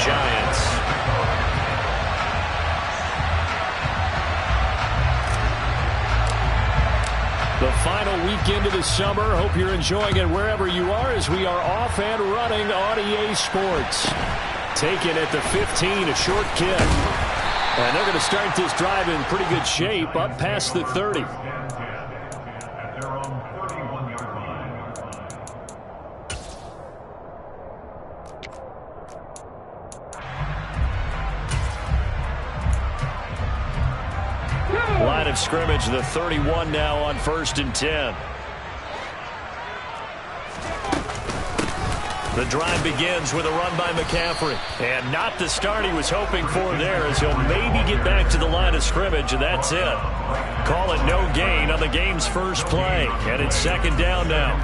Giants. The final weekend of the summer. Hope you're enjoying it wherever you are as we are off and running on EA Sports. Taken at the 15, a short kick. And they're going to start this drive in pretty good shape, up past the 30. Line of scrimmage, the 31 now on 1st and 10. The drive begins with a run by McCaffrey. And not the start he was hoping for there, as he'll maybe get back to the line of scrimmage, and that's it. Call it no gain on the game's first play. And it's 2nd down now.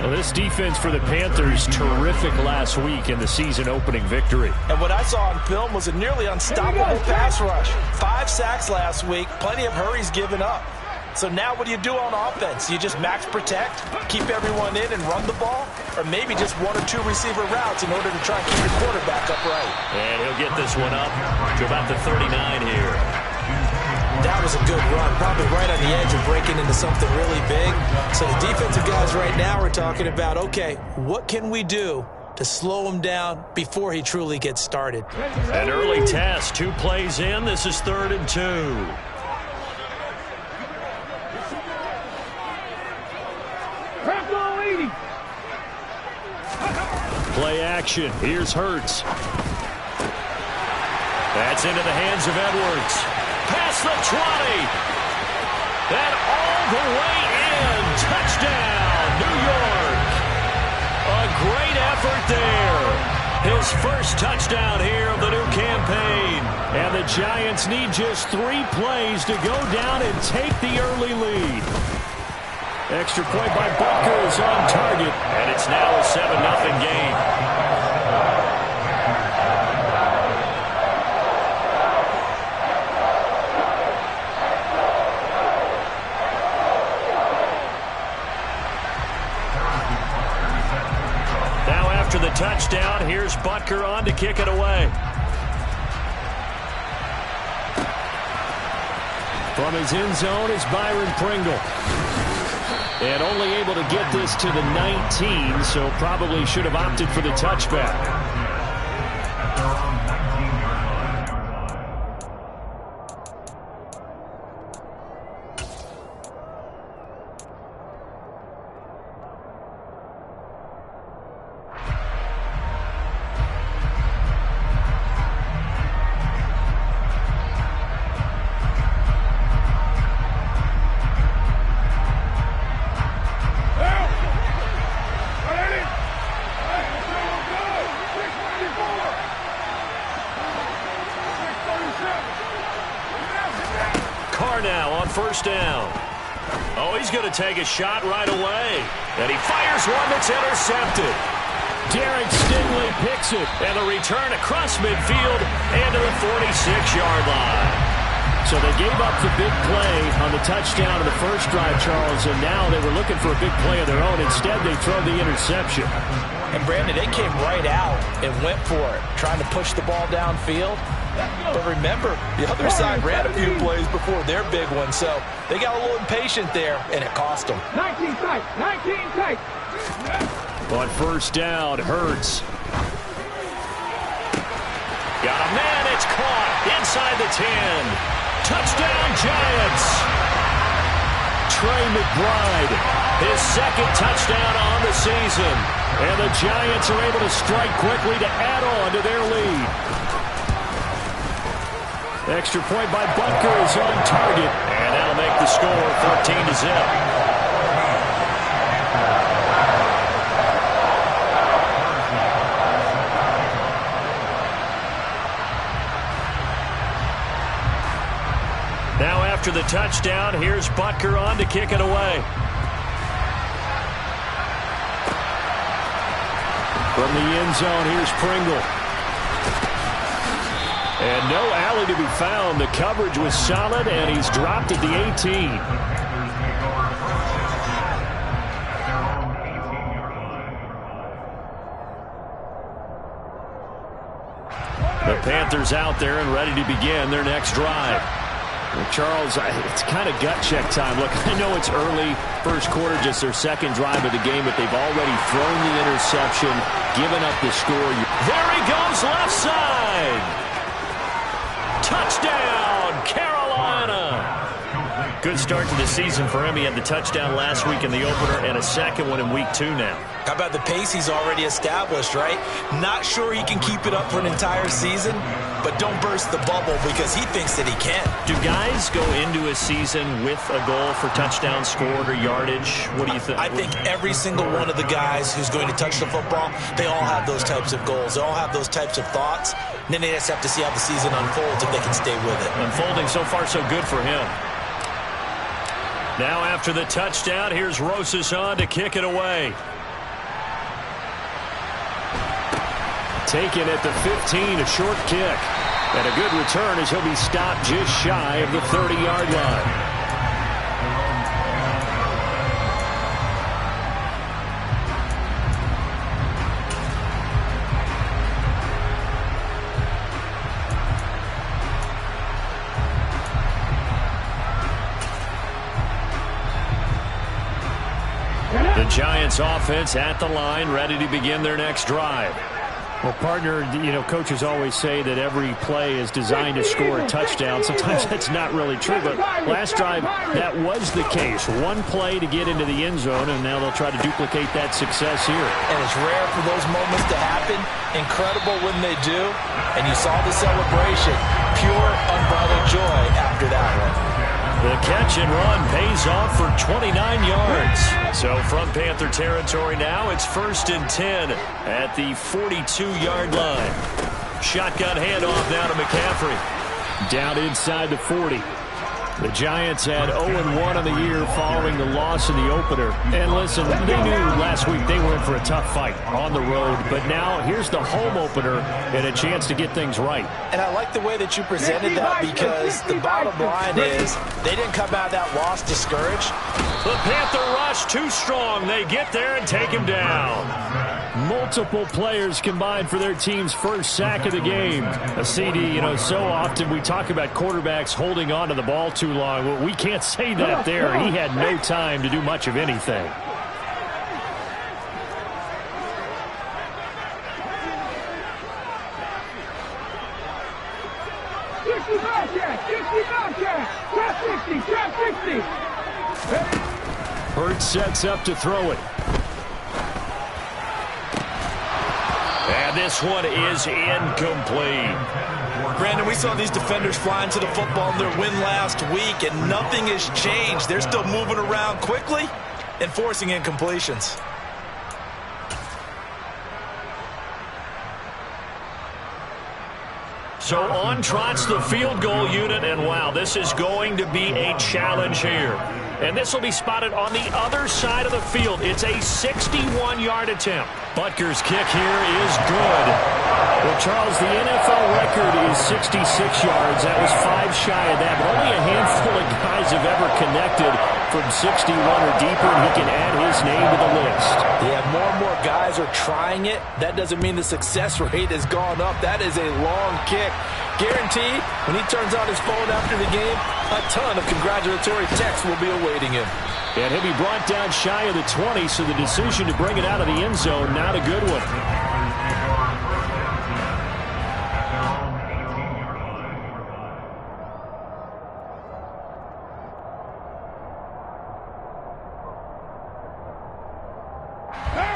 Well, this defense for the Panthers, terrific last week in the season-opening victory. And what I saw on film was a nearly unstoppable pass rush. 5 sacks last week, plenty of hurries given up. So now what do you do on offense? You just max protect, keep everyone in and run the ball? Or maybe just 1 or 2 receiver routes in order to try and keep your quarterback upright? And he'll get this one up to about the 39 here. That was a good run, probably right on the edge of breaking into something really big. So the defensive guys right now are talking about, okay, what can we do to slow him down before he truly gets started? An early test, 2 plays in. This is 3rd and 2. Play action. Here's Hurts. That's into the hands of Edwards. Past the 20. And all the way in. Touchdown, New York. A great effort there. His first touchdown here of the new campaign. And the Giants need just 3 plays to go down and take the early lead. Extra point by Butker is on target. And it's now a 7-0 game. Now after the touchdown, here's Butker on to kick it away. From his end zone is Byron Pringle. And only able to get this to the 19, so probably should have opted for the touchback. Now on 1st down. Oh, he's going to take a shot right away. And he fires one that's intercepted. Derek Stingley picks it. And the return across midfield and to the 46-yard line. So they gave up the big play on the touchdown of the first drive, Charles, and now they were looking for a big play of their own. Instead, they throw the interception. And, Brandon, they came right out and went for it, trying to push the ball downfield. But remember, the other side ran a few plays before their big one, so they got a little impatient there, and it cost them. 19 tight, 19 tight. On 1st down, Hurts. Got a man, it's caught inside the 10. Touchdown, Giants. Trey McBride, his 2nd touchdown on the season. And the Giants are able to strike quickly to add on to their lead. Extra point by Butker is on target. And that'll make the score 14-0. Now after the touchdown, here's Butker on to kick it away. From the end zone, here's Pringle. And no alley to be found. The coverage was solid, and he's dropped at the 18. The Panthers out there and ready to begin their next drive. Well, Charles, it's kind of gut check time. Look, I know it's early, first quarter, just their second drive of the game, but they've already thrown the interception, given up the score. There he goes, left side. Touchdown, Carolina. Good start to the season for him. He had the touchdown last week in the opener and a second one in week 2 now. How about the pace he's already established, right? Not sure he can keep it up for an entire season, but don't burst the bubble because he thinks that he can. Do guys go into a season with a goal for touchdown scored or yardage? What do you think? I think every single one of the guys who's going to touch the football, they all have those types of goals. They all have those types of thoughts. And then they just have to see how the season unfolds if they can stay with it. Unfolding so far so good for him. Now after the touchdown, here's Rosas on to kick it away. Taken at the 15, a short kick. And a good return as he'll be stopped just shy of the 30-yard line. The Giants offense at the line, ready to begin their next drive. Well, partner, coaches always say that every play is designed to score a touchdown. Sometimes that's not really true, but last drive, that was the case. One play to get into the end zone, and now they'll try to duplicate that success here. And it's rare for those moments to happen. Incredible when they do. And you saw the celebration. Pure, unbridled joy after that one. The catch and run pays off for 29 yards. So from Panther territory now, it's 1st and 10 at the 42-yard line. Shotgun handoff now to McCaffrey. Down inside the 40. The Giants had 0-1 on the year following the loss in the opener. And listen, they knew last week they were in for a tough fight on the road. But now here's the home opener and a chance to get things right. And I like the way that you presented that because the bottom line is they didn't come out of that loss discouraged. The Panther rush too strong. They get there and take him down. Multiple players combined for their team's first sack of the game. A CD, so often we talk about quarterbacks holding on to the ball too long. Well, we can't say that there. He had no time to do much of anything. Hurts sets up to throw it. And this one is incomplete. Brandon, we saw these defenders flying to the football in their win last week, and nothing has changed. They're still moving around quickly and forcing incompletions. So on trots the field goal unit, and wow, this is going to be a challenge here. And this will be spotted on the other side of the field. It's a 61-yard attempt. Butker's kick here is good. Well, Charles, the NFL record is 66 yards. That was 5 shy of that, but only a handful of guys have ever connected from 61 or deeper, and he can add his name to the list. Yeah, more and more guys are trying it. That doesn't mean the success rate has gone up. That is a long kick. Guaranteed, when he turns on his phone after the game, a ton of congratulatory texts will be awaiting him. And he'll be brought down shy of the 20, so the decision to bring it out of the end zone, not a good one.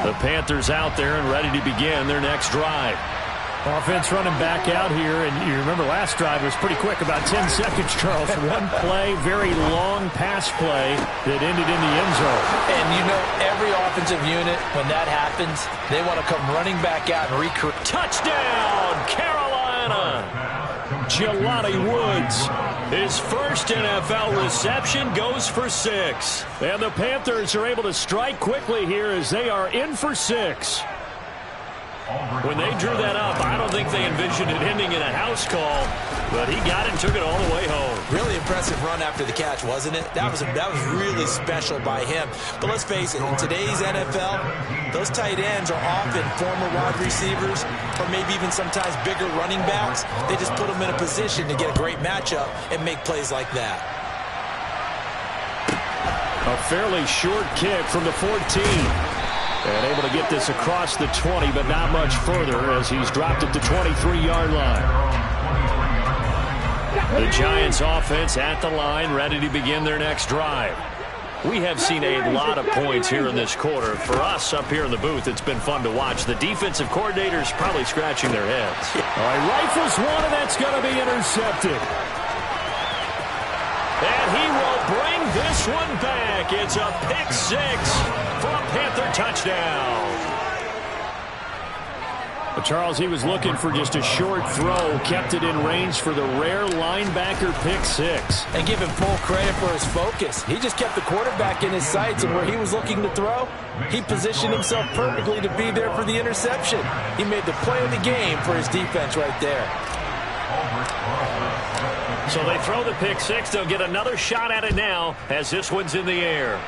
The Panthers out there and ready to begin their next drive. Offense running back out here, and you remember last drive was pretty quick, about 10 seconds, Charles. One play, very long pass play that ended in the end zone. And every offensive unit, when that happens, they want to come running back out and recruit. Touchdown, Carolina! Jelani Woods, his first NFL reception, goes for 6. And the Panthers are able to strike quickly here as they are in for 6. When they drew that up, I don't think they envisioned it ending in a house call, but he got it and took it all the way home. Really impressive run after the catch, wasn't it? That was really special by him. But let's face it, in today's NFL, those tight ends are often former wide receivers or maybe even sometimes bigger running backs. They just put them in a position to get a great matchup and make plays like that. A fairly short kick from the 14. And able to get this across the 20, but not much further as he's dropped at the 23-yard line. The Giants offense at the line, ready to begin their next drive. We have seen a lot of points here in this quarter. For us up here in the booth, it's been fun to watch. The defensive coordinators probably scratching their heads. All right, rifles one, and that's going to be intercepted. And he will bring this one back. It's a pick six for a Panther touchdown. But Charles, he was looking for just a short throw, kept it in range for the rare linebacker pick six. And give him full credit for his focus. He just kept the quarterback in his sights, and where he was looking to throw, he positioned himself perfectly to be there for the interception. He made the play of the game for his defense right there. So they throw the pick six. They'll get another shot at it now as this one's in the air.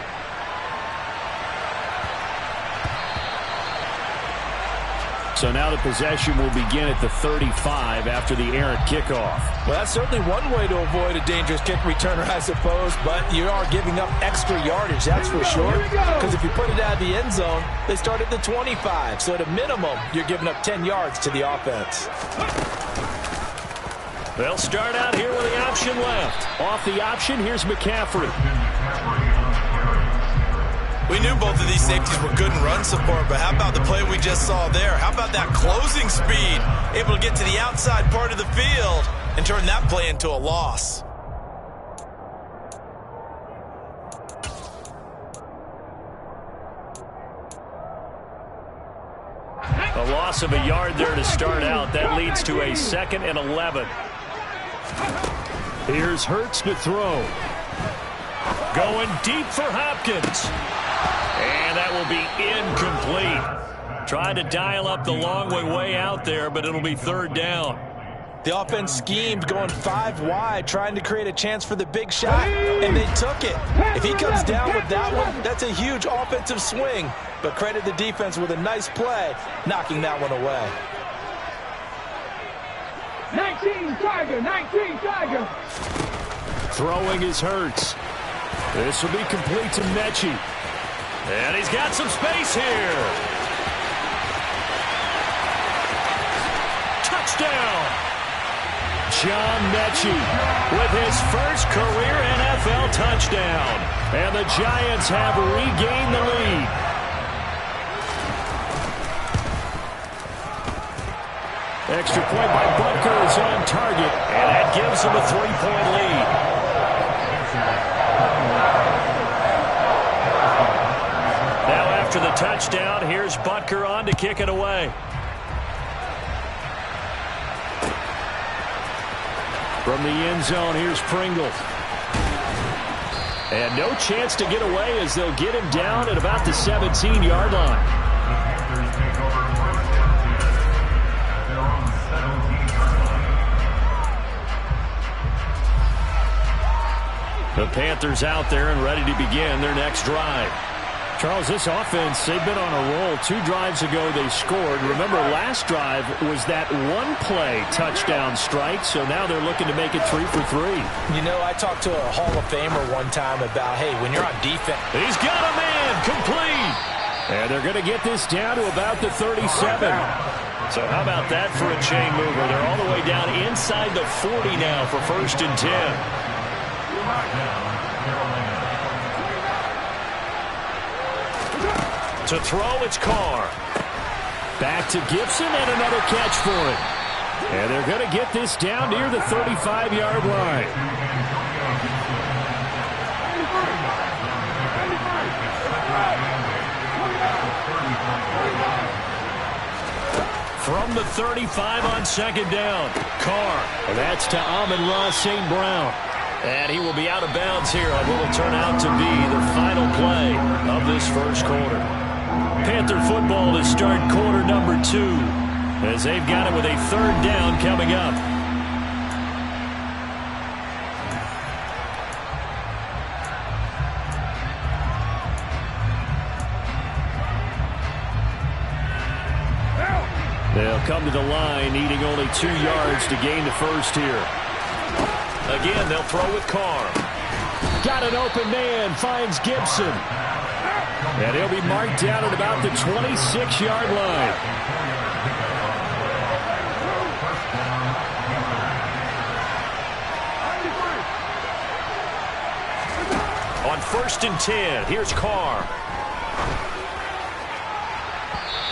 So now the possession will begin at the 35 after the errant kickoff. Well, that's certainly one way to avoid a dangerous kick returner, I suppose, but you are giving up extra yardage, that's for sure. Because if you put it out of the end zone, they start at the 25. So at a minimum, you're giving up 10 yards to the offense. They'll start out here with the option left. Off the option, here's McCaffrey. We knew both of these safeties were good in run support, but how about the play we just saw there? How about that closing speed? Able to get to the outside part of the field and turn that play into a loss. A loss of a yard there to start out. That leads to a 2nd and 11. Here's Hurts to throw. Going deep for Hopkins. And that will be incomplete. Trying to dial up the long way out there, but it'll be 3rd down. The offense schemed going 5 wide, trying to create a chance for the big shot, and they took it. If he comes down with that one, that's a huge offensive swing. But credit the defense with a nice play, knocking that one away. 19 Tiger. Throwing is Hurts. This will be complete to Mechie. And he's got some space here. Touchdown. John Mechie with his first career NFL touchdown. And the Giants have regained the lead. Extra point by Butker is on target. And that gives him a 3-point lead. Now after the touchdown, here's Butker on to kick it away. From the end zone, here's Pringle. And no chance to get away as they'll get him down at about the 17-yard line. The Panthers out there and ready to begin their next drive. Charles, this offense, they've been on a roll. 2 drives ago, they scored. Remember, last drive was that one-play touchdown strike, so now they're looking to make it 3 for 3. You know, I talked to a Hall of Famer one time about, hey, when you're on defense. He's got a man, complete. And they're going to get this down to about the 37. So how about that for a chain mover? They're all the way down inside the 40 now for 1st and 10. To throw, it's Carr. Back to Gibson and another catch for him. And they're going to get this down near the 35-yard line. From the 35 on 2nd down, Carr. And that's to Amon-Ra St. Brown. And he will be out of bounds here on what will turn out to be the final play of this first quarter. Panther football to start quarter number 2 as they've got it with a third down coming up. They'll come to the line needing only 2 yards to gain the first here. Again, they'll throw with Carr. Got an open man, finds Gibson. And he'll be marked down at about the 26-yard line. On 1st and 10, here's Carr.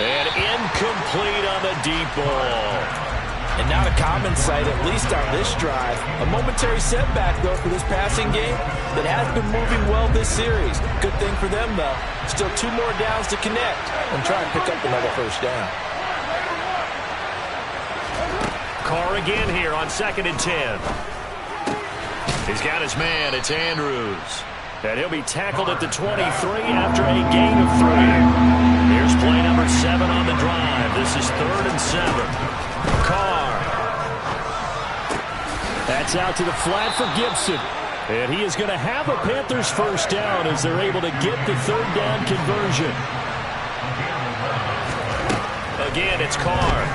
And incomplete on the deep ball. And not a common sight, at least on this drive. A momentary setback, though, for this passing game that has been moving well this series. Good thing for them, though. Still 2 more downs to connect and try and pick up another first down. Carr again here on 2nd and 10. He's got his man. It's Andrews. And he'll be tackled at the 23 after a gain of 3. Here's play number 7 on the drive. This is 3rd and 7. Carr. That's out to the flat for Gibson. And he is going to have a Panthers first down as they're able to get the 3rd down conversion. Again, it's Carr.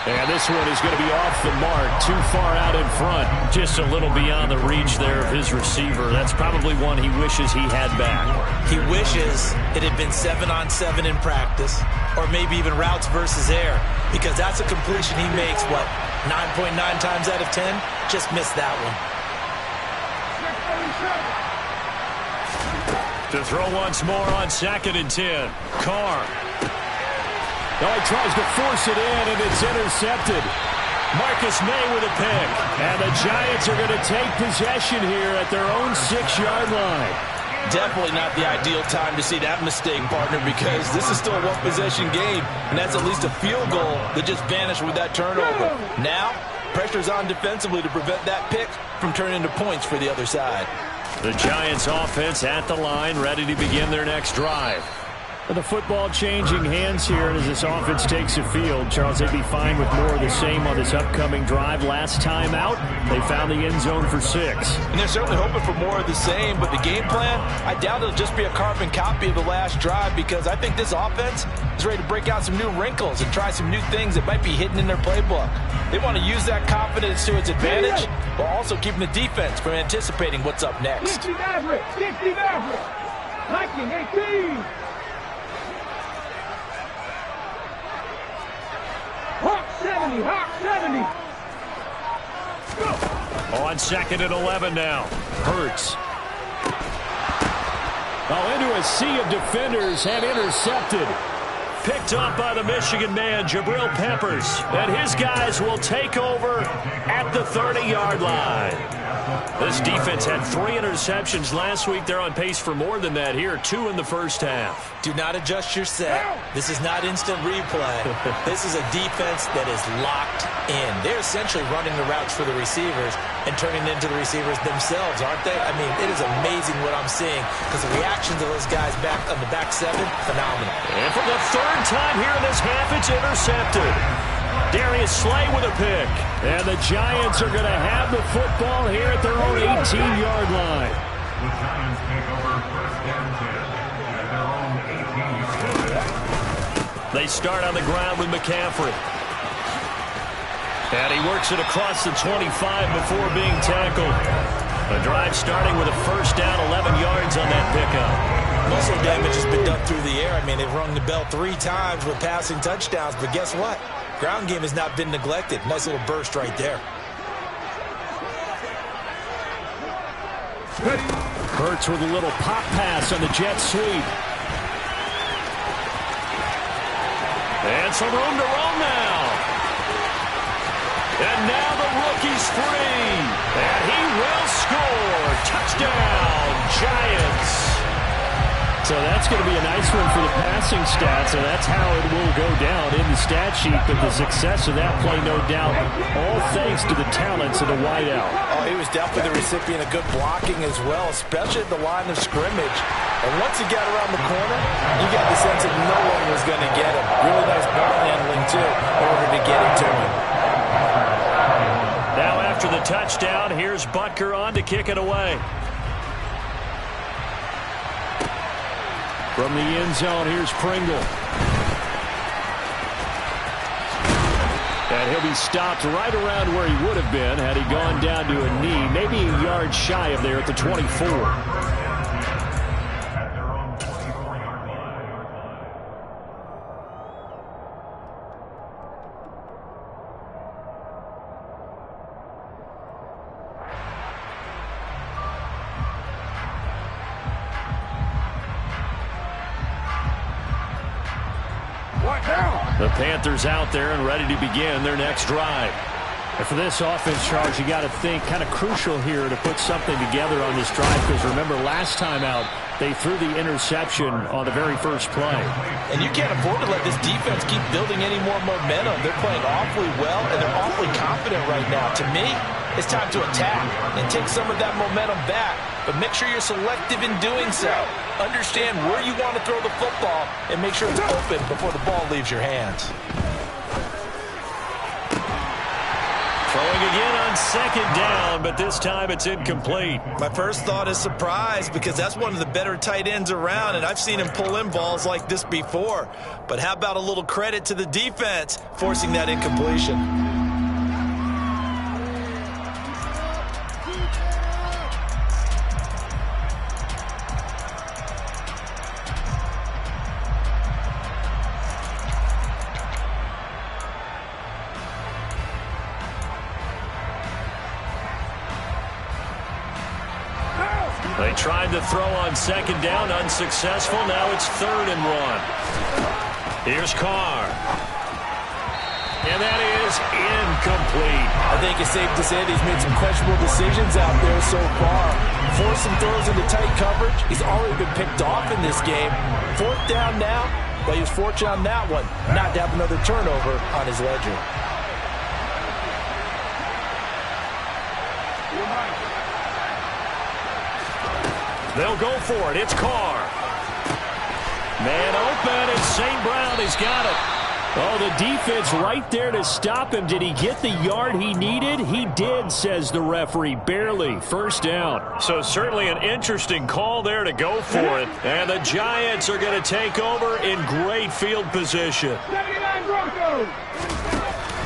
And this one is going to be off the mark, too far out in front. Just a little beyond the reach there of his receiver. That's probably one he wishes he had back. He wishes it had been 7-on-7 in practice, or maybe even routes versus air, because that's a completion he makes, 9.9 times out of 10? Just missed that one. To throw once more on 2nd and 10. Carr. Oh, he tries to force it in, and it's intercepted. Marcus May with a pick. And the Giants are going to take possession here at their own 6-yard line. Definitely not the ideal time to see that mistake, partner, because this is still a one-possession game, and that's at least a field goal that just vanished with that turnover. Now, pressure's on defensively to prevent that pick from turning into points for the other side. The Giants offense at the line, ready to begin their next drive. The football changing hands here, and as this offense takes the field, Charles, they'd be fine with more of the same on this upcoming drive. Last time out, they found the end zone for 6. And they're certainly hoping for more of the same, but the game plan, I doubt it'll just be a carbon copy of the last drive, because I think this offense is ready to break out some new wrinkles and try some new things that might be hidden in their playbook. They want to use that confidence to its advantage, while also keeping the defense from anticipating what's up next. 60 Maverick, 60 Maverick, Viking 18. Hawk 70, Hawk 70. Go. On 2nd and 11 now. Hurts. Into a sea of defenders and intercepted. Picked up by the Michigan man, Jabril Peppers. And his guys will take over at the 30-yard line. This defense had 3 interceptions last week. They're on pace for more than that here. 2 in the first half. Do not adjust your set. This is not instant replay. This is a defense that is locked in. They're essentially running the routes for the receivers and turning into the receivers themselves, aren't they? I mean, it is amazing what I'm seeing, because the reactions of those guys back on the back 7, phenomenal. And for the 3rd time here in this half, it's intercepted. Darius Slay with a pick. And the Giants are going to have the football here at their own 18-yard line. The Giants take over 1st and 10 at their own 18-yard line. They start on the ground with McCaffrey. And he works it across the 25 before being tackled. The drive starting with a first down, 11 yards on that pickup. Muscle damage has been done through the air. I mean, they've rung the bell 3 times with passing touchdowns, but guess what? Ground game has not been neglected. Nice little burst right there. Hurts with a little pop pass on the jet sweep. And some room to roam now. And now the rookie's free. And he will score. Touchdown, Giants. So that's going to be a nice one for the passing stats, and that's how it will go down in the stat sheet. But the success of that play, no doubt, all thanks to the talents of the wideout. Oh, he was definitely the recipient of good blocking as well, especially at the line of scrimmage. And once he got around the corner, you got the sense that no one was going to get him. Really nice ball handling, too, in order to get it to him. Now after the touchdown, here's Butker on to kick it away. From the end zone, here's Pringle. And he'll be stopped right around where he would have been had he gone down to a knee, maybe a yard shy of there at the 24. The Panthers out there and ready to begin their next drive. And for this offense, Charles, you got to think kind of crucial here to put something together on this drive, because remember last time out they threw the interception on the very first play. And you can't afford to let this defense keep building any more momentum. They're playing awfully well, and they're awfully confident right now. To me, it's time to attack and take some of that momentum back, but make sure you're selective in doing so. Understand where you want to throw the football and make sure it's open before the ball leaves your hands. Throwing again on second down, but this time it's incomplete. My first thought is surprise, because that's one of the better tight ends around, and I've seen him pull in balls like this before. But how about a little credit to the defense forcing that incompletion? They tried to throw on second down, unsuccessful. Now it's 3rd and 1. Here's Carr. And that is incomplete. I think it's safe to say that he's made some questionable decisions out there so far. Forced some throws into tight coverage. He's already been picked off in this game. 4th down now, but he was fortunate on that one not to have another turnover on his ledger. They'll go for it. It's Carr. Man open, and St. Brown has got it. Oh, the defense right there to stop him. Did he get the yard he needed? He did, says the referee. Barely. 1st down. So certainly an interesting call there to go for it. And the Giants are going to take over in great field position. 79 Broncos.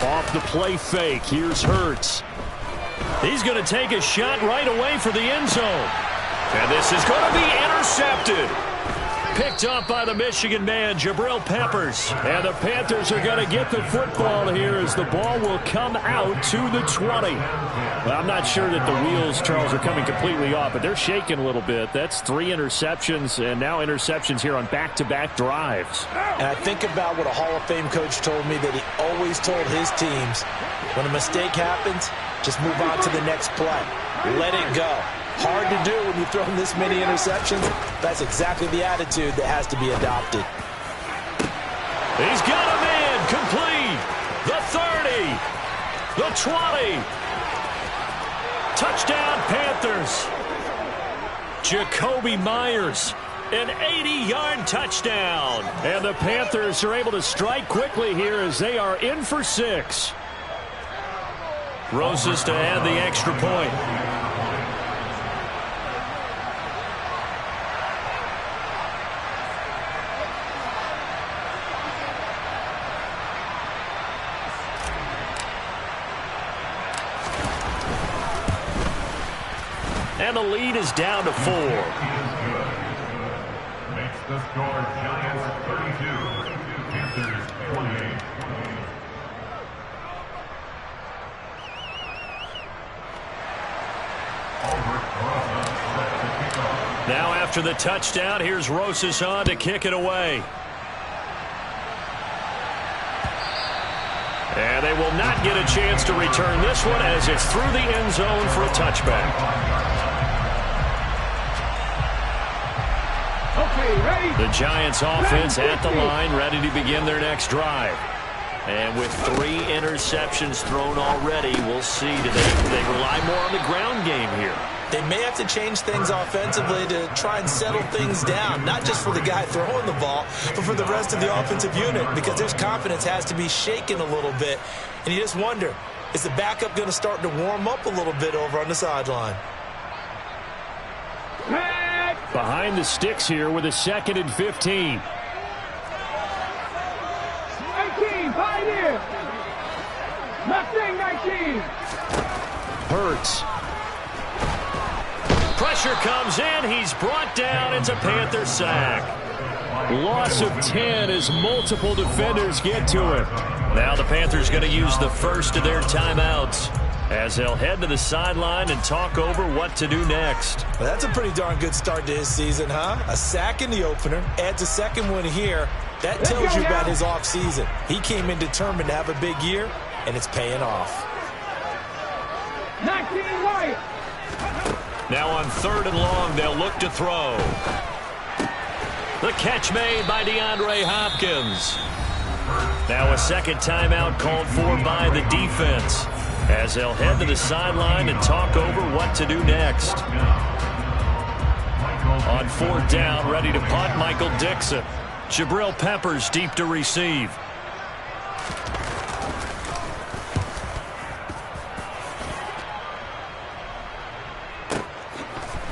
Off the play fake. Here's Hurts. He's going to take a shot right away for the end zone. And this is going to be intercepted. Picked up by the Michigan man, Jabril Peppers. And the Panthers are going to get the football here as the ball will come out to the 20. Well, I'm not sure that the wheels, Charles, are coming completely off, but they're shaking a little bit. That's 3 interceptions, and now interceptions here on back-to-back drives. And I think about what a Hall of Fame coach told me that he always told his teams, when a mistake happens, just move on to the next play. Let it go. Hard to do when you've thrown this many interceptions. That's exactly the attitude that has to be adopted. He's got a man complete. The 30. The 20. Touchdown Panthers. Jacoby Myers. An 80-yard touchdown. And the Panthers are able to strike quickly here as they are in for 6. Roses to add the extra point. And the lead is down to 4. Makes the score Giants 32, Panthers 28. Now after the touchdown, here's Rosas on to kick it away. And they will not get a chance to return this one as it's through the end zone for a touchback. Okay. The Giants offense at the line, ready to begin their next drive. And with 3 interceptions thrown already, we'll see. Do they rely more on the ground game here? They may have to change things offensively to try and settle things down, not just for the guy throwing the ball, but for the rest of the offensive unit, because their confidence has to be shaken a little bit. And you just wonder, is the backup going to start to warm up a little bit over on the sideline? Behind the sticks here with a 2nd and 15. 19, Pioneer. Nothing, 19. Hurts. Pressure comes in. He's brought down. It's a Panther sack. Loss of 10 as multiple defenders get to him. Now the Panthers going to use the first of their timeouts as they'll head to the sideline and talk over what to do next. Well, that's a pretty darn good start to his season, huh? A sack in the opener, adds a 2nd one here. That tells you about his offseason. He came in determined to have a big year, and it's paying off. 19 White. Now on 3rd and long, they'll look to throw. The catch made by DeAndre Hopkins. Now a 2nd timeout called for by the defense as they'll head to the sideline and talk over what to do next. On 4th down, ready to punt, Michael Dixon. Jabril Peppers deep to receive.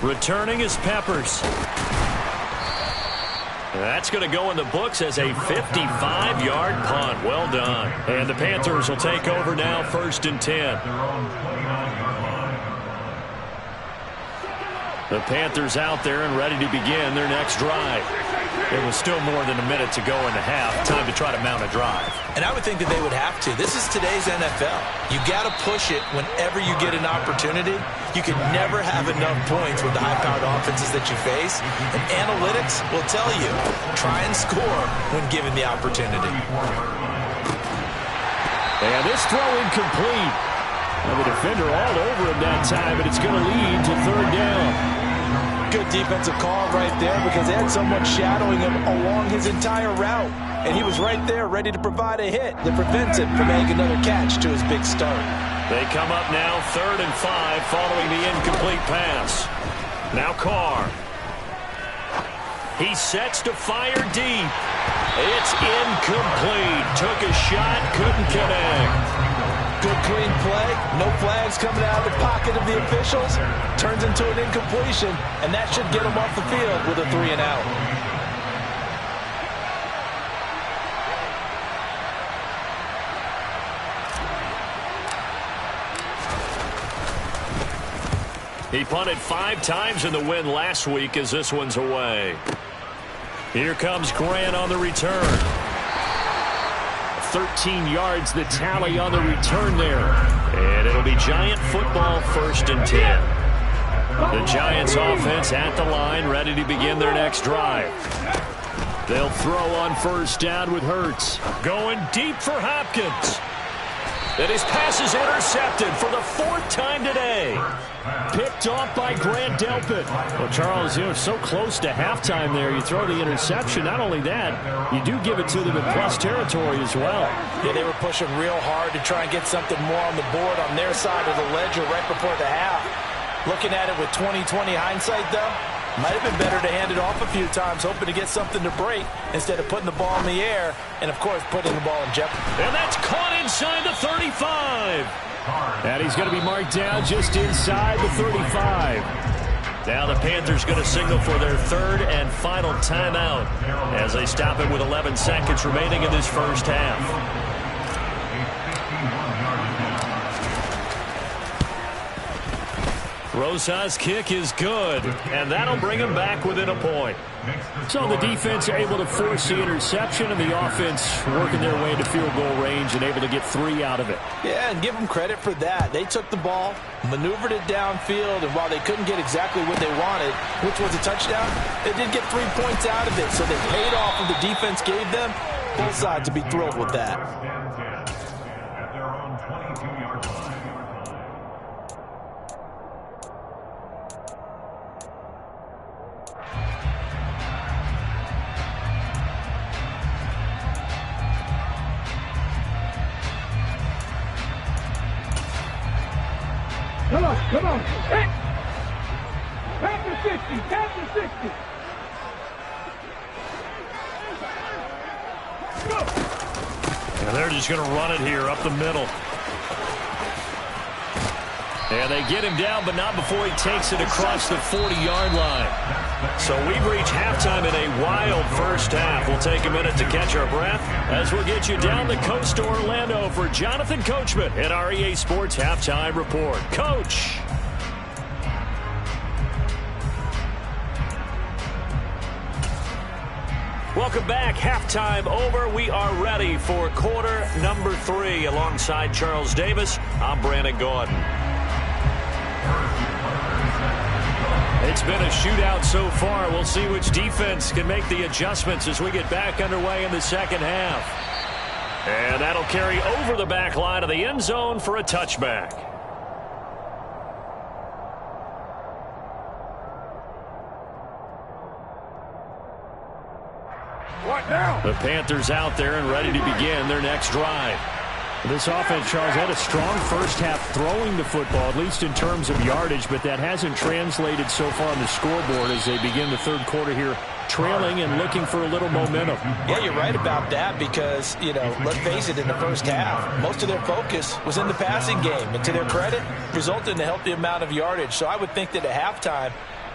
Returning is Peppers. That's going to go in the books as a 55-yard punt. Well done. And the Panthers will take over now, 1st and 10. The Panthers out there and ready to begin their next drive. It was still more than a minute to go in the half. Time to try to mount a drive. And I would think that they would have to. This is today's NFL. You got to push it whenever you get an opportunity. You can never have enough points with the high-powered offenses that you face. And analytics will tell you, try and score when given the opportunity. And this throw incomplete. And the defender all over him that time, but it's going to lead to 3rd down. Good defensive call right there because they had someone shadowing him along his entire route. And he was right there ready to provide a hit that prevents him from making another catch to his big start. They come up now 3rd and 5 following the incomplete pass. Now Carr. He sets to fire deep. It's incomplete. Took a shot, couldn't connect. Good clean play. No flags coming out of the pocket of the officials. Turns into an incompletion, and that should get him off the field with a 3 and out. He punted 5 times in the win last week as this one's away. Here comes Grant on the return. 13 yards the tally on the return there. And it'll be Giant football, 1st and 10. The Giants offense at the line, ready to begin their next drive. They'll throw on 1st down with Hurts. Going deep for Hopkins. And his pass is intercepted for the 4th time today. Picked off by Grant Delpit. Well, Charles, you're so close to halftime there. You throw the interception. Not only that, you do give it to them in plus territory as well. Yeah, they were pushing real hard to try and get something more on the board on their side of the ledger right before the half. Looking at it with 20/20 hindsight, though, might have been better to hand it off a few times, hoping to get something to break instead of putting the ball in the air and, of course, putting the ball in jeopardy. And that's caught inside the 35. And he's going to be marked down just inside the 35. Now the Panthers going to signal for their 3rd and final timeout as they stop it with 11 seconds remaining in this first half. Rosas' kick is good, and that'll bring him back within a point. So the defense able to force the interception, and the offense working their way into field goal range and able to get 3 out of it. Yeah, and give them credit for that. They took the ball, maneuvered it downfield, and while they couldn't get exactly what they wanted, which was a touchdown, they did get 3 points out of it. So they paid off what the defense gave them. Both sides to be thrilled with that. At their own 22-yard line. Come on. Hit. Tap to 60. Tap to 60. Go. And they're just going to run it here up the middle. And they get him down, but not before he takes it across the 40-yard line. So we've reached halftime in a wild first half. We'll take a minute to catch our breath as we'll get you down the coast to Orlando for Jonathan Coachman at our EA Sports Halftime Report. Coach. Welcome back. Halftime over. We are ready for quarter number 3. Alongside Charles Davis, I'm Brandon Gordon. It's been a shootout so far. We'll see which defense can make the adjustments as we get back underway in the second half. And that'll carry over the back line of the end zone for a touchback. What now? The Panthers out there and ready to begin their next drive. This offense, Charles, had a strong first half throwing the football, at least in terms of yardage, but that hasn't translated so far on the scoreboard as they begin the third quarter here, trailing and looking for a little momentum. Yeah, you're right about that because, let's face it, in the first half, most of their focus was in the passing game. And to their credit, resulted in a healthy amount of yardage. So I would think that at halftime,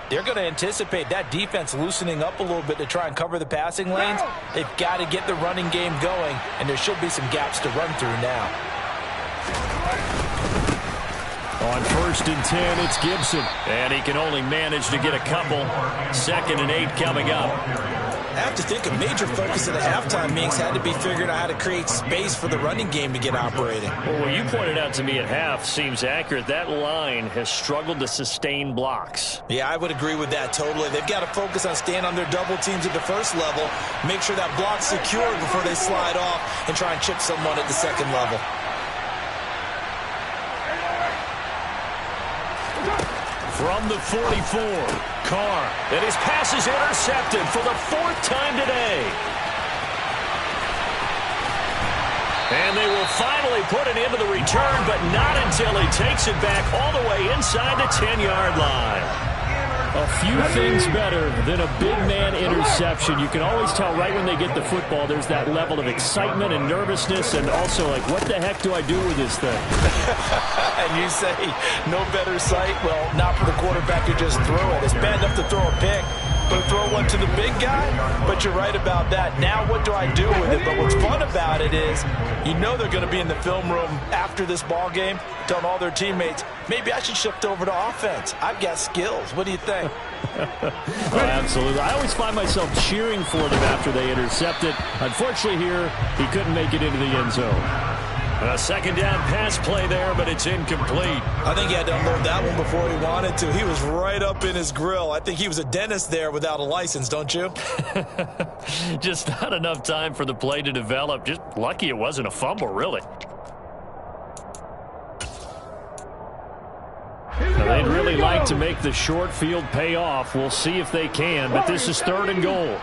they're going to anticipate that defense loosening up a little bit to try and cover the passing lanes. They've got to get the running game going, and there should be some gaps to run through now. On 1st and 10, it's Gibson. And he can only manage to get a couple. 2nd and 8 coming up. I have to think a major focus at the halftime means had to be figuring out how to create space for the running game to get operating. Well, what you pointed out to me at half seems accurate. That line has struggled to sustain blocks. Yeah, I would agree with that totally. They've got to focus on staying on their double teams at the first level, make sure that block's secure before they slide off and try and chip someone at the second level. From the 44, Carr. And his pass is intercepted for the 4th time today. And they will finally put it into the return, but not until he takes it back all the way inside the 10-yard line. A few things better than a big man interception. You can always tell right when they get the football, there's that level of excitement and nervousness, and also like, what the heck do I do with this thing? And you say, no better sight? Well, not for the quarterback to just throw it. It's bad enough to throw a pick, but throw one to the big guy? But you're right about that. Now what do I do with it? But what's fun about it is, they're going to be in the film room after this ball game, telling all their teammates, maybe I should shift over to offense. I've got skills. What do you think? Oh, absolutely. I always find myself cheering for them after they intercept it. Unfortunately here, he couldn't make it into the end zone. A 2nd down pass play there, but it's incomplete. I think he had to unload that one before he wanted to. He was right up in his grill. I think he was a dentist there without a license, don't you? Just not enough time for the play to develop. Just lucky it wasn't a fumble, really. Now, they'd really like to make the short field pay off. We'll see if they can, but this is 3rd and goal.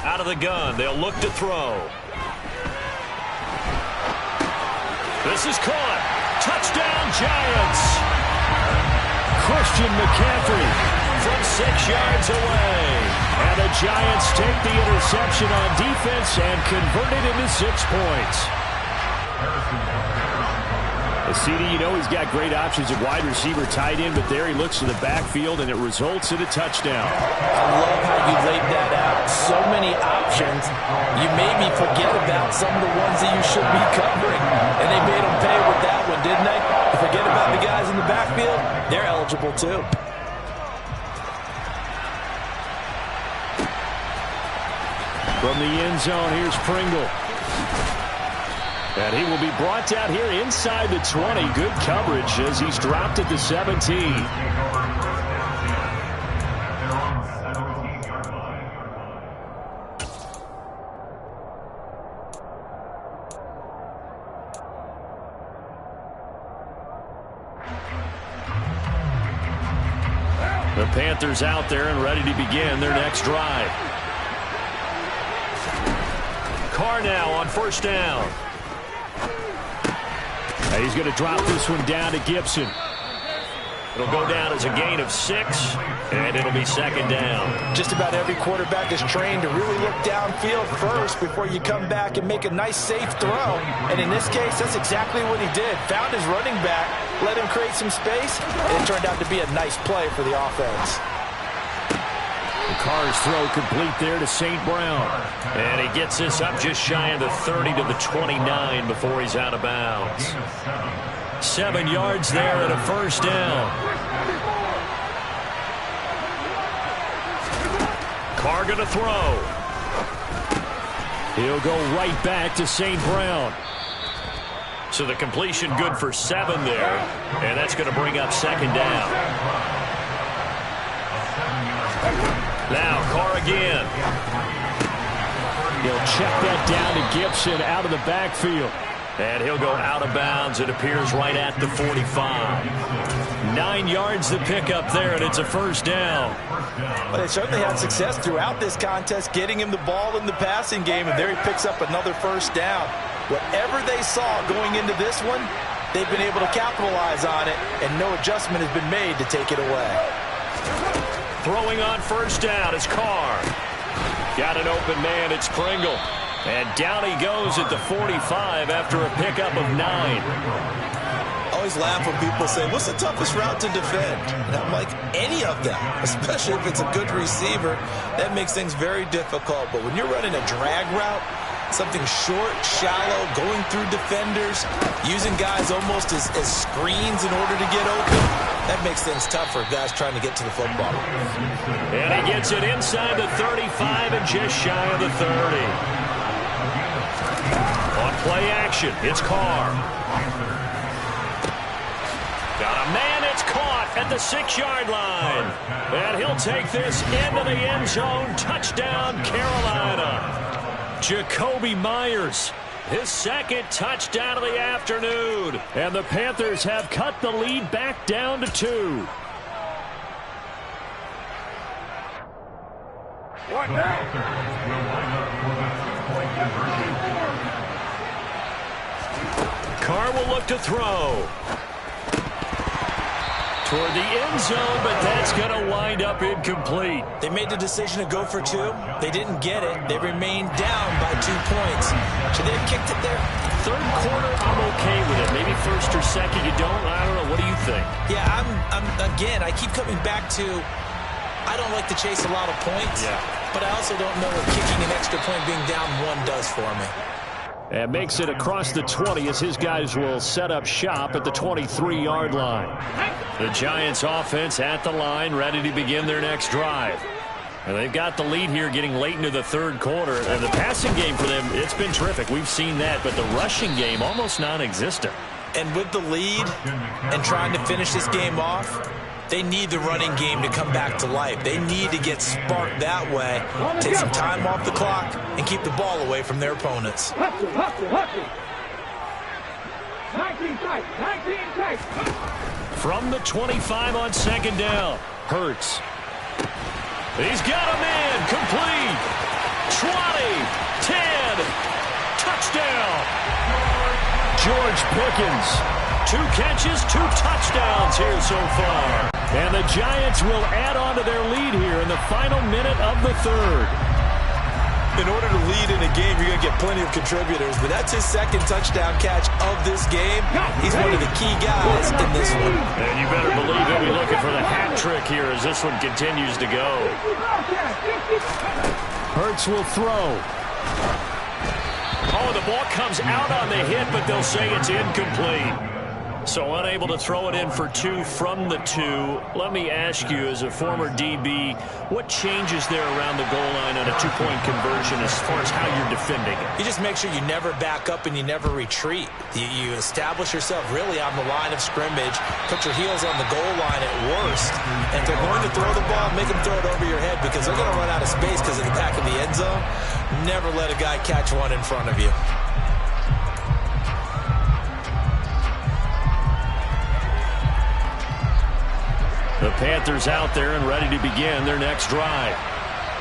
Out of the gun, they'll look to throw. This is caught. Touchdown, Giants. Christian McCaffrey from 6 yards away. And the Giants take the interception on defense and convert it into 6 points. CD, he's got great options at wide receiver, tight end, but there he looks to the backfield, and it results in a touchdown. I love how you laid that out. So many options. You made me forget about some of the ones that you should be covering. And they made them pay with that one, didn't they? You forget about the guys in the backfield, they're eligible too. From the end zone, here's Pringle. And he will be brought down here inside the 20. Good coverage as he's dropped at the 17. The Panthers out there and ready to begin their next drive. Carr now on 1st down. And he's going to drop this one down to Gibson. It'll go down as a gain of 6, and it'll be second down. Just about every quarterback is trained to really look downfield first before you come back and make a nice, safe throw. And in this case, that's exactly what he did. Found his running back, let him create some space, and it turned out to be a nice play for the offense. Carr's throw complete there to St. Brown. And he gets this up just shy of the 30 to the 29 before he's out of bounds. 7 yards there and a first down. Carr going to throw. He'll go right back to St. Brown. So the completion good for 7 there. And that's going to bring up second down. Now Carr again. He'll check that down to Gibson out of the backfield. And he'll go out of bounds. It appears right at the 45. 9 yards to pick up there, and it's a first down. Well, they certainly had success throughout this contest, getting him the ball in the passing game, and there he picks up another first down. Whatever they saw going into this one, they've been able to capitalize on it, and no adjustment has been made to take it away. Throwing on first down is Carr. Got an open man. It's Pringle. And down he goes at the 45 after a pickup of 9. Always laugh when people say, what's the toughest route to defend? And I'm like, any of them, especially if it's a good receiver. That makes things very difficult. But when you're running a drag route, something short, shallow, going through defenders, using guys almost as screens in order to get open, that makes things tough for guys trying to get to the football. And he gets it inside the 35 and just shy of the 30. On play action, it's Carr. Got a man, it's caught at the 6-yard line. And he'll take this into the end zone. Touchdown, Carolina. Jacoby Myers, his second touchdown of the afternoon. And the Panthers have cut the lead back down to 2. What Carr will look to throw. Toward the end zone, but that's going to wind up incomplete. They made the decision to go for 2. They didn't get it. They remained down by 2 points. Should they have kicked it there? Third quarter, I'm okay with it. Maybe first or second, you don't. I don't know. What do you think? Yeah, again, I keep coming back to, I don't like to chase a lot of points. Yeah. But I also don't know what kicking an extra point being down 1 does for me. And makes it across the 20 as his guys will set up shop at the 23-yard line. The Giants offense at the line, ready to begin their next drive. And they've got the lead here getting late into the third quarter. And the passing game for them, it's been terrific. We've seen that, but the rushing game almost non-existent. And with the lead and trying to finish this game off, they need the running game to come back to life. They need to get sparked that way, take some time off the clock, and keep the ball away from their opponents. Hustle. 19 tight. From the 25 on second down, Hurts. He's got a man, complete. 20, 10, touchdown. George Pickens, 2 catches, 2 touchdowns here so far. And the Giants will add on to their lead here in the final minute of the third. In order to lead in a game, you're going to get plenty of contributors, but that's his second touchdown catch of this game. He's one of the key guys in this one. And you better believe he'll be looking for the hat trick here as this one continues to go. Hurts will throw. Oh, the ball comes out on the hit, but they'll say it's incomplete. So unable to throw it in for 2 from the 2. Let me ask you, as a former DB, what changes there around the goal line on a 2-point conversion as far as how you're defending it? You just make sure you never back up and you never retreat. You establish yourself really on the line of scrimmage, put your heels on the goal line at worst, and if they're going to throw the ball, make them throw it over your head because they're going to run out of space because of the back of the end zone. Never let a guy catch one in front of you. The Panthers out there and ready to begin their next drive.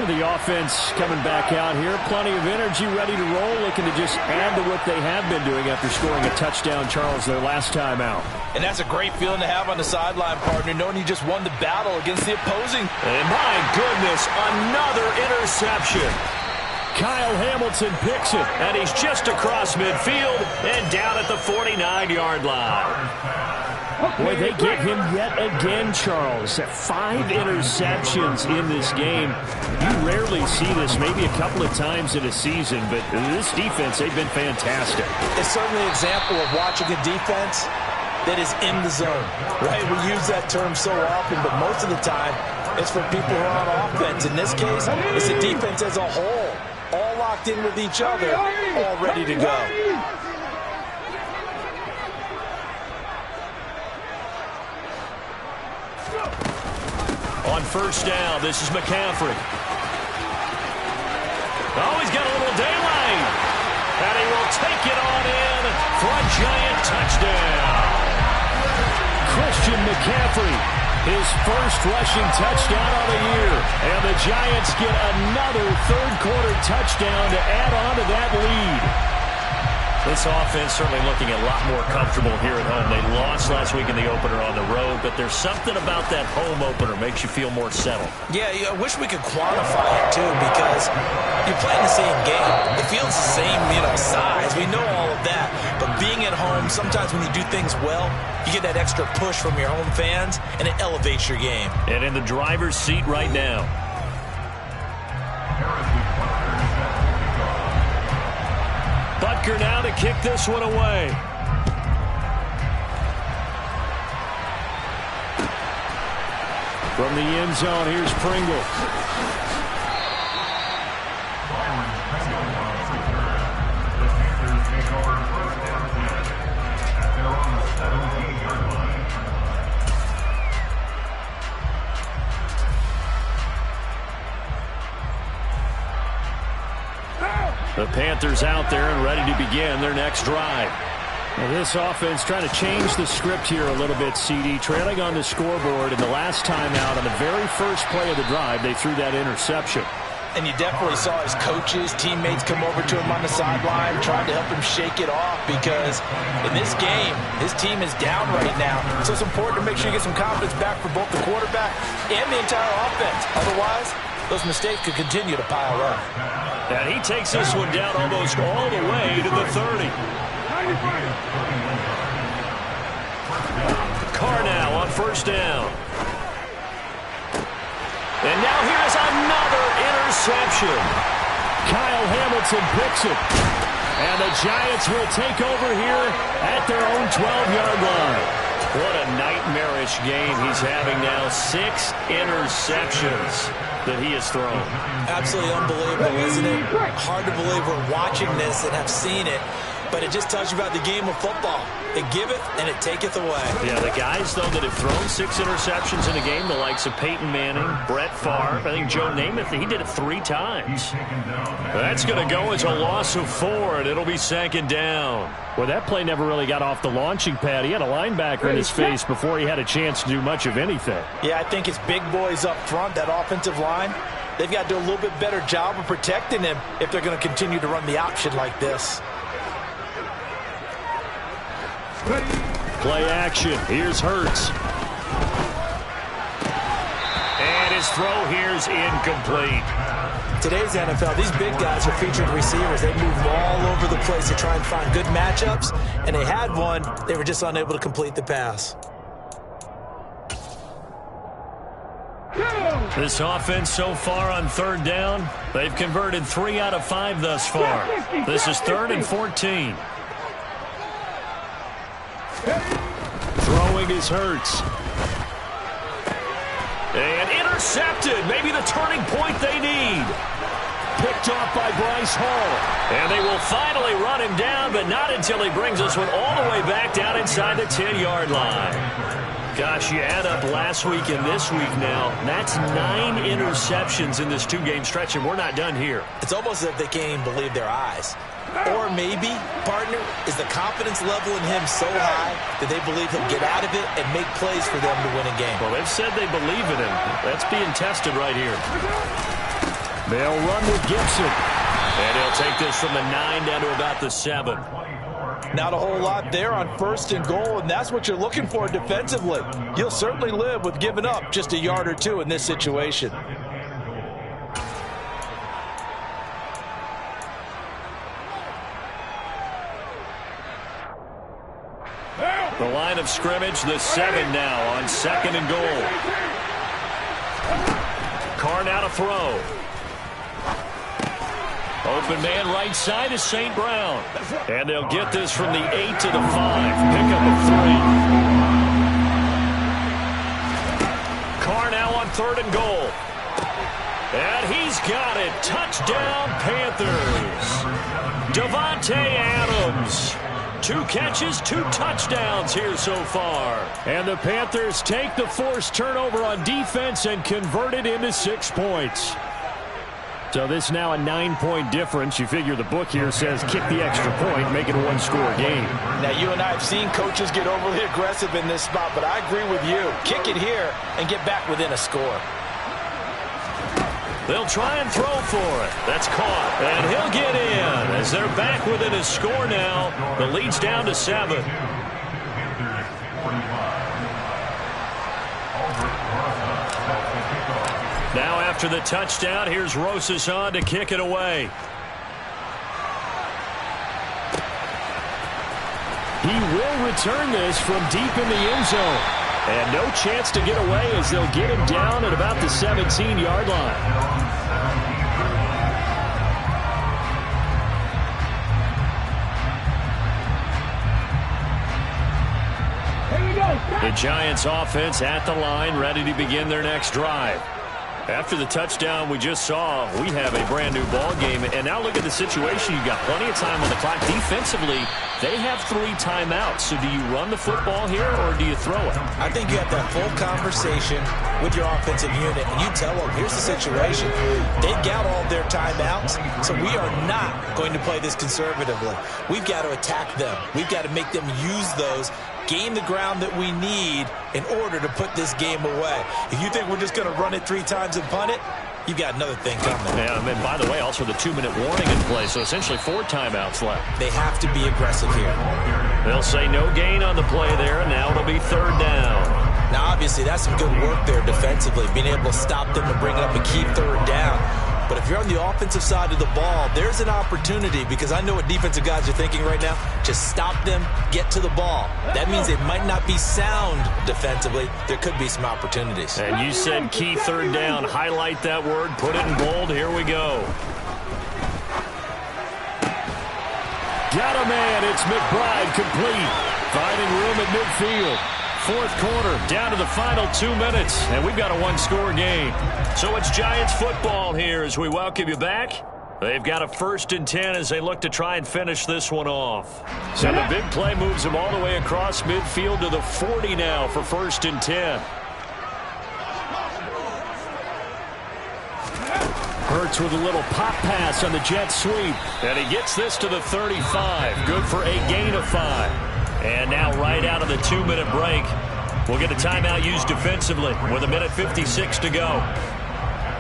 The offense coming back out here. Plenty of energy, ready to roll, looking to just add to what they have been doing after scoring a touchdown, Charles, their last time out. And that's a great feeling to have on the sideline, partner, knowing you just won the battle against the opposing. And my goodness, another interception. Kyle Hamilton picks it. And he's just across midfield and down at the 49-yard line. Boy, they get him yet again, Charles. 5 interceptions in this game. You rarely see this, maybe a couple of times in a season, but this defense, they've been fantastic. It's certainly an example of watching a defense that is in the zone, right? We use that term so often, but most of the time, it's for people who are on offense. In this case, it's the defense as a whole, all locked in with each other, all ready to go. On first down, this is McCaffrey. Oh, he's got a little daylight. And he will take it on in for a giant touchdown. Christian McCaffrey, his first rushing touchdown of the year. And the Giants get another third-quarter touchdown to add on to that lead. This offense certainly looking a lot more comfortable here at home. They lost last week in the opener on the road, but there's something about that home opener makes you feel more settled. Yeah, I wish we could quantify it, too, because you're playing the same game. The field's the same, size. We know all of that. But being at home, sometimes when you do things well, you get that extra push from your home fans, and it elevates your game. And in the driver's seat right now. Butker now to kick this one away. From the end zone, here's Pringle. The Panthers out there and ready to begin their next drive. Now this offense trying to change the script here a little bit, CD. Trailing on the scoreboard, and the last time out on the very first play of the drive, they threw that interception. And you definitely saw his coaches, teammates come over to him on the sideline, trying to help him shake it off, because in this game, his team is down right now. So it's important to make sure you get some confidence back for both the quarterback and the entire offense. Otherwise, those mistakes could continue to pile up. And he takes this one down almost all the way to the 30. Carr now on first down. And now here's another interception. Kyle Hamilton picks it. And the Giants will take over here at their own 12-yard line. What a nightmarish game he's having now. 6 interceptions that he has thrown. Absolutely unbelievable, isn't it? Hard to believe we're watching this and have seen it, but it just tells you about the game of football. It giveth and it taketh away. Yeah, the guys, though, that have thrown 6 interceptions in a game, the likes of Peyton Manning, Brett Favre, I think Joe Namath, he did it 3 times. That's going to go as a loss of 4, and it'll be 2nd down. Well, that play never really got off the launching pad. He had a linebacker in his face before he had a chance to do much of anything. Yeah, I think it's big boys up front, that offensive line. They've got to do a little bit better job of protecting him if they're going to continue to run the option like this. Play action. Here's Hurts. And his throw here's incomplete. Today's NFL, these big guys are featured receivers. They move all over the place to try and find good matchups, and they had one. They were just unable to complete the pass. This offense so far on 3rd down, they've converted 3 out of 5 thus far. This is 3rd and 14. Throwing is Hurts. And intercepted. Maybe the turning point they need. Picked off by Bryce Hall. And they will finally run him down, but not until he brings this one all the way back down inside the 10-yard line. Gosh, you add up last week and this week now. That's 9 interceptions in this 2-game stretch, and we're not done here. It's almost as if they can't even believe their eyes. Or maybe, partner, is the confidence level in him so high that they believe he'll get out of it and make plays for them to win a game. Well, they've said they believe in him. That's being tested right here. They'll run with Gibson. And he'll take this from the 9 down to about the 7. Not a whole lot there on 1st and goal, and that's what you're looking for defensively. You'll certainly live with giving up just a yard or two in this situation. The line of scrimmage, the 7 now on 2nd and goal. Carr now to throw. Open man right side is St. Brown. And they'll get this from the 8 to the 5. Pickup of 3. Carr now on 3rd and goal. And he's got it. Touchdown, Panthers. Davante Adams. 2 catches, 2 touchdowns here so far. And the Panthers take the forced turnover on defense and convert it into 6 points. So this now a 9-point difference. You figure the book here says kick the extra point, make it a 1-score game. Now, you and I have seen coaches get overly aggressive in this spot, but I agree with you. Kick it here and get back within a score. They'll try and throw for it. That's caught. And he'll get in as they're back within a score now. The lead's down to 7. Now after the touchdown, here's Rosas on to kick it away. He will return this from deep in the end zone. And no chance to get away as they'll get him down at about the 17-yard line. The Giants offense at the line, ready to begin their next drive. After the touchdown we just saw, we have a brand new ball game. And now look at the situation. You've got plenty of time on the clock. Defensively, they have 3 timeouts. So do you run the football here or do you throw it? I think you have that full conversation with your offensive unit, and you tell them, here's the situation. They've got all their timeouts, so we are not going to play this conservatively. We've got to attack them. We've got to make them use those, gain the ground that we need in order to put this game away. If you think we're just going to run it 3 times and punt it, you've got another thing coming. Yeah, and by the way, also the 2-minute warning in play, so essentially 4 timeouts left. They have to be aggressive here. They'll say no gain on the play there, and now it'll be 3rd down. Now, obviously, that's some good work there defensively, being able to stop them and bring it up and keep 3rd down. But if you're on the offensive side of the ball, there's an opportunity, because I know what defensive guys are thinking right now. Just stop them, get to the ball. That means they might not be sound defensively. There could be some opportunities. And you said key 3rd down. Highlight that word, put it in bold. Here we go. Got a man. It's McBride complete. Finding room at midfield. 4th quarter, down to the final 2 minutes, and we've got a 1-score game. So it's Giants football here as we welcome you back. They've got a 1st and 10 as they look to try and finish this one off. So the big play moves them all the way across midfield to the 40 now for 1st and 10. Hurts with a little pop pass on the jet sweep, and he gets this to the 35. Good for a gain of 5. And now right out of the 2-minute break, we'll get a timeout used defensively with 1:56 to go.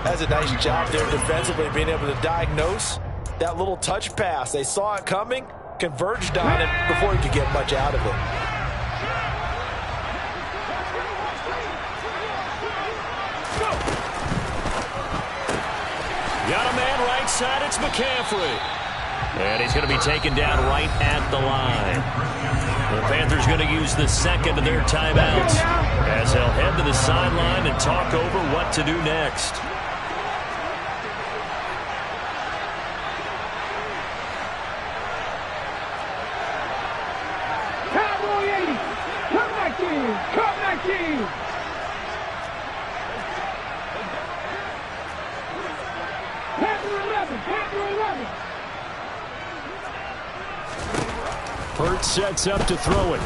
That's a nice job there defensively, being able to diagnose that little touch pass. They saw it coming, converged on it before he could get much out of it. Got a man right side, it's McCaffrey. And he's going to be taken down right at the line. The Panthers going to use the 2nd of their timeouts as they'll head to the sideline and talk over what to do next. Cowboy 80, come back in, come back in. Panther 11, Panther 11. Hurts sets up to throw it.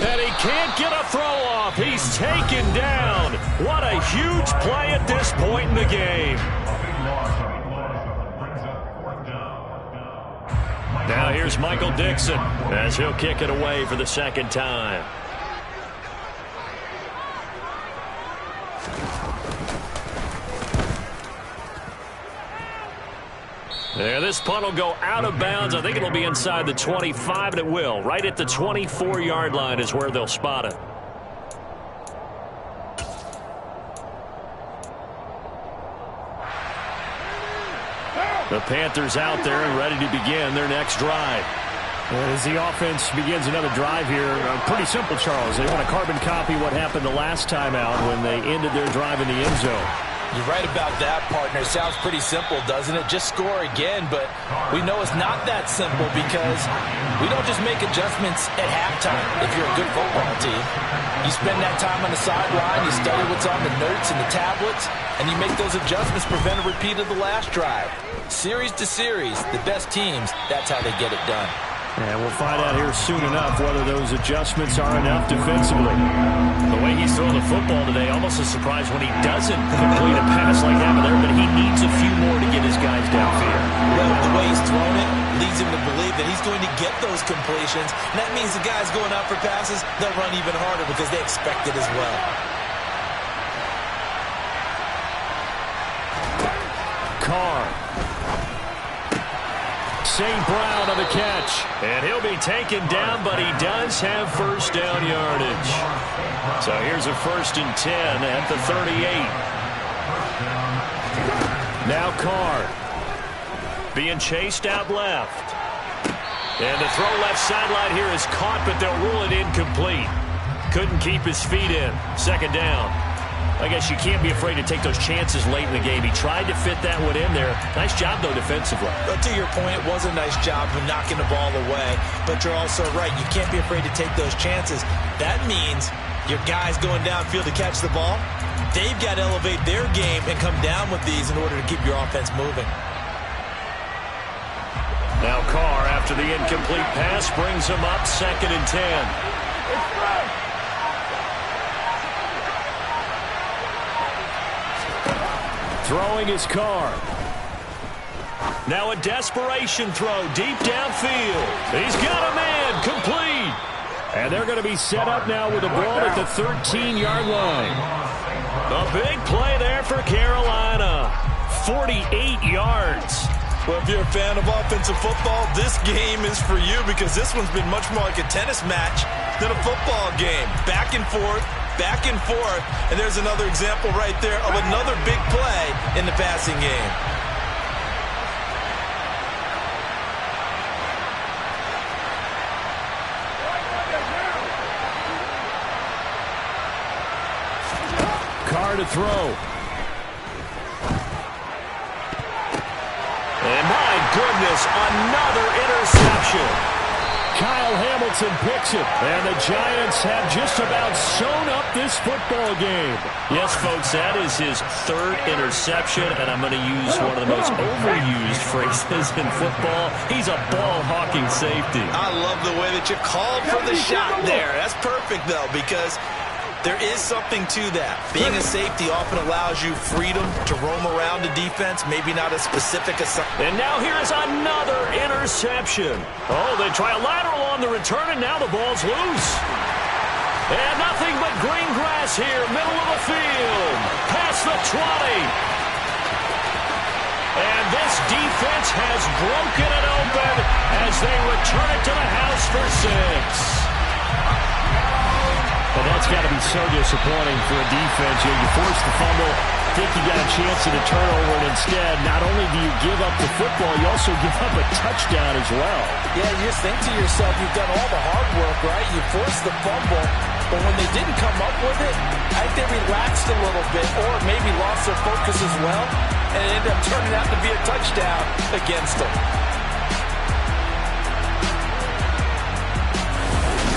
And he can't get a throw off. He's taken down. What a huge play at this point in the game. Now here's Michael Dixon as he'll kick it away for the 2nd time. Yeah, this punt will go out of bounds. I think it'll be inside the 25, and it will. Right at the 24-yard line is where they'll spot it. The Panthers out there and ready to begin their next drive. As the offense begins another drive here, pretty simple, Charles. They want to carbon copy what happened the last time out when they ended their drive in the end zone. You're right about that, partner. Sounds pretty simple, doesn't it? Just score again, but we know it's not that simple because we don't just make adjustments at halftime if you're a good football team. You spend that time on the sideline, you study what's on the notes and the tablets, and you make those adjustments, prevent a repeat of the last drive. Series to series, the best teams, that's how they get it done. And we'll find out here soon enough whether those adjustments are enough defensively. The way he's throwing the football today, almost a surprise when he doesn't complete a pass like that there, but he needs a few more to get his guys downfield. Well, the way he's thrown it leads him to believe that he's going to get those completions. And that means the guys going out for passes, they'll run even harder because they expect it as well. Carr. St. Brown on the catch. And he'll be taken down, but he does have first down yardage. So here's a 1st and 10 at the 38. Now Carr. Being chased out left. And the throw left sideline here is caught, but they'll rule it incomplete. Couldn't keep his feet in. 2nd down. I guess you can't be afraid to take those chances late in the game. He tried to fit that one in there. Nice job, though, defensively. But to your point, it was a nice job of knocking the ball away. But you're also right. You can't be afraid to take those chances. That means your guys going downfield to catch the ball, they've got to elevate their game and come down with these in order to keep your offense moving. Now Carr, after the incomplete pass, brings him up 2nd and 10. Throwing his Carr. Now a desperation throw deep downfield. He's got a man, complete. And they're going to be set up now with the ball at the 13-yard line. A big play there for Carolina. 48 yards. Well, if you're a fan of offensive football, this game is for you because this one's been much more like a tennis match than a football game. Back and forth, and there's another example right there of another big play in the passing game. Carr to throw. And my goodness, another interception. Kyle Hamilton picks it, and the Giants have just about sewn up this football game. Yes, folks, that is his 3rd interception, and I'm going to use one of the most overused phrases in football. He's a ball-hawking safety. I love the way that you called for the shot there. That's perfect, though, because there is something to that. Being a safety often allows you freedom to roam around the defense, maybe not a specific assignment. And now here's another interception. Oh, they try a lateral on the return, and now the ball's loose. And nothing but green grass here, middle of the field. Past the 20. And this defense has broken it open as they return it to the house for 6. Well, that's got to be so disappointing for a defense. You force the fumble, think you got a chance at a turnover, and instead, not only do you give up the football, you also give up a touchdown as well. Yeah, you just think to yourself, you've done all the hard work, right? You forced the fumble, but when they didn't come up with it, I think they relaxed a little bit or maybe lost their focus as well, and it ended up turning out to be a touchdown against them.